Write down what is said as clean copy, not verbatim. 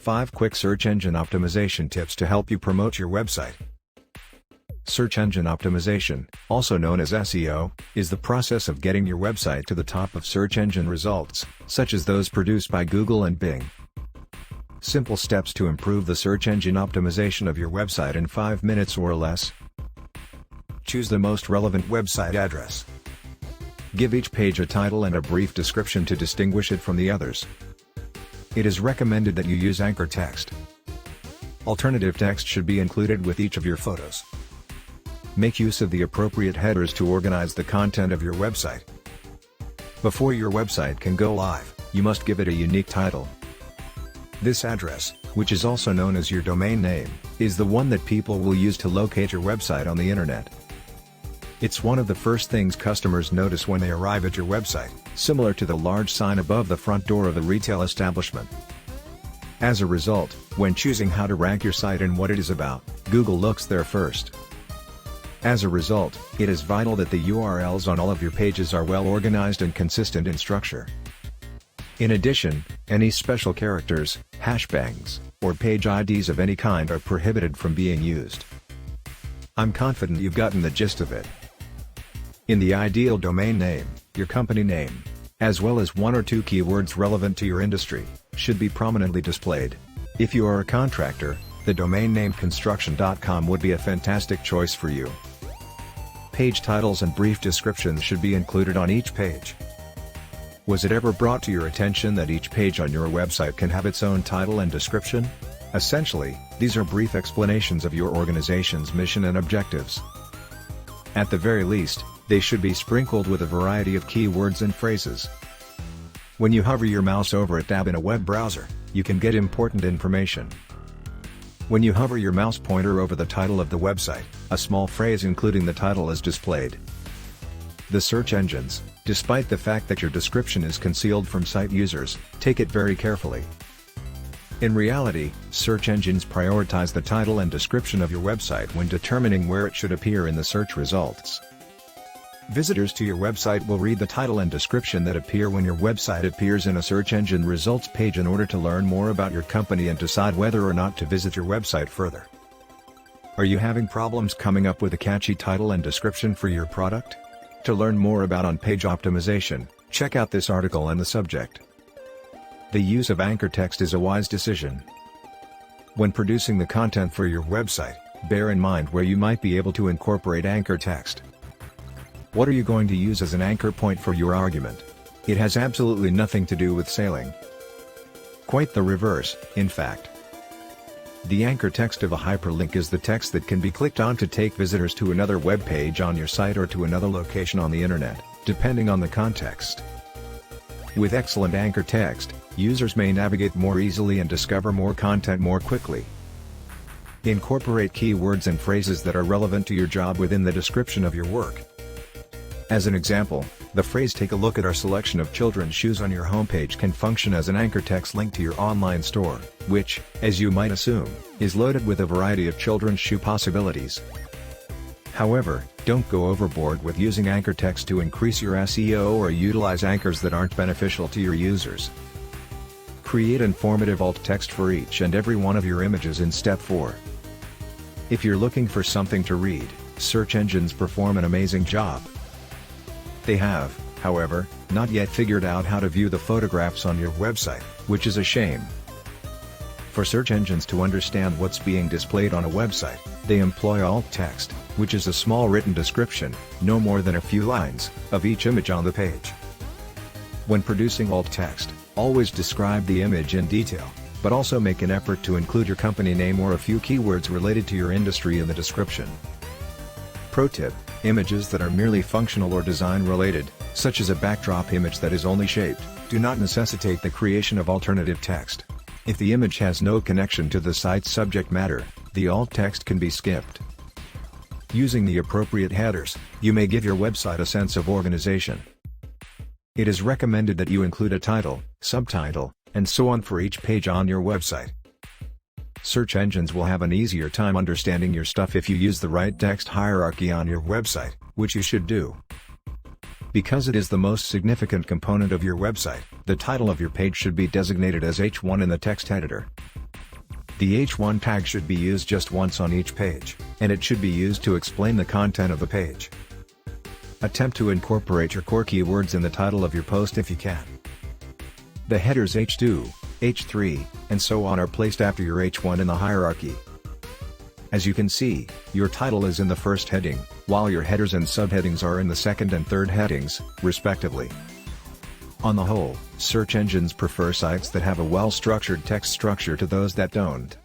5 quick search engine optimization tips to help you promote your website. Search engine optimization, also known as SEO, is the process of getting your website to the top of search engine results, such as those produced by Google and Bing. Simple steps to improve the search engine optimization of your website in 5 minutes or less. Choose the most relevant website address. Give each page a title and a brief description to distinguish it from the others. It is recommended that you use anchor text. Alternative text should be included with each of your photos. Make use of the appropriate headers to organize the content of your website. Before your website can go live, you must give it a unique title. This address, which is also known as your domain name, is the one that people will use to locate your website on the internet. It's one of the first things customers notice when they arrive at your website, similar to the large sign above the front door of a retail establishment. As a result, when choosing how to rank your site and what it is about, Google looks there first. As a result, it is vital that the URLs on all of your pages are well organized and consistent in structure. In addition, any special characters, hashtags, or page IDs of any kind are prohibited from being used. I'm confident you've gotten the gist of it. In the ideal domain name, your company name, as well as 1 or 2 keywords relevant to your industry, should be prominently displayed. If you are a contractor, the domain name construction.com would be a fantastic choice for you. Page titles and brief descriptions should be included on each page. Was it ever brought to your attention that each page on your website can have its own title and description? Essentially, these are brief explanations of your organization's mission and objectives. At the very least, they should be sprinkled with a variety of keywords and phrases. When you hover your mouse over a tab in a web browser, you can get important information. When you hover your mouse pointer over the title of the website, a small phrase including the title is displayed. The search engines, despite the fact that your description is concealed from site users, take it very carefully. In reality, search engines prioritize the title and description of your website when determining where it should appear in the search results. Visitors to your website will read the title and description that appear when your website appears in a search engine results page in order to learn more about your company and decide whether or not to visit your website further. Are you having problems coming up with a catchy title and description for your product? To learn more about on-page optimization, check out this article on the subject. The use of anchor text is a wise decision. When producing the content for your website, bear in mind where you might be able to incorporate anchor text. What are you going to use as an anchor point for your argument? It has absolutely nothing to do with sailing. Quite the reverse, in fact. The anchor text of a hyperlink is the text that can be clicked on to take visitors to another web page on your site or to another location on the internet, depending on the context. With excellent anchor text, users may navigate more easily and discover more content more quickly. Incorporate keywords and phrases that are relevant to your job within the description of your work. As an example, the phrase "take a look at our selection of children's shoes" on your homepage can function as an anchor text link to your online store, which, as you might assume, is loaded with a variety of children's shoe possibilities. However, don't go overboard with using anchor text to increase your SEO or utilize anchors that aren't beneficial to your users. Create informative alt text for each and every one of your images in step 4. If you're looking for something to read, search engines perform an amazing job. They have, however, not yet figured out how to view the photographs on your website, which is a shame. For search engines to understand what's being displayed on a website, they employ alt text, which is a small written description, no more than a few lines, of each image on the page. When producing alt text, always describe the image in detail, but also make an effort to include your company name or a few keywords related to your industry in the description. Pro tip: images that are merely functional or design related, such as a backdrop image that is only shaped, do not necessitate the creation of alternative text. If the image has no connection to the site's subject matter, the alt text can be skipped. Using the appropriate headers, you may give your website a sense of organization. It is recommended that you include a title, subtitle, and so on for each page on your website. Search engines will have an easier time understanding your stuff if you use the right text hierarchy on your website, which you should do. Because it is the most significant component of your website, the title of your page should be designated as H1 in the text editor. The H1 tag should be used just once on each page, and it should be used to explain the content of the page. Attempt to incorporate your core keywords in the title of your post if you can. The headers H2, H3, and so on are placed after your H1 in the hierarchy. As you can see, your title is in the first heading, while your headers and subheadings are in the second and third headings, respectively. On the whole, search engines prefer sites that have a well-structured text structure to those that don't.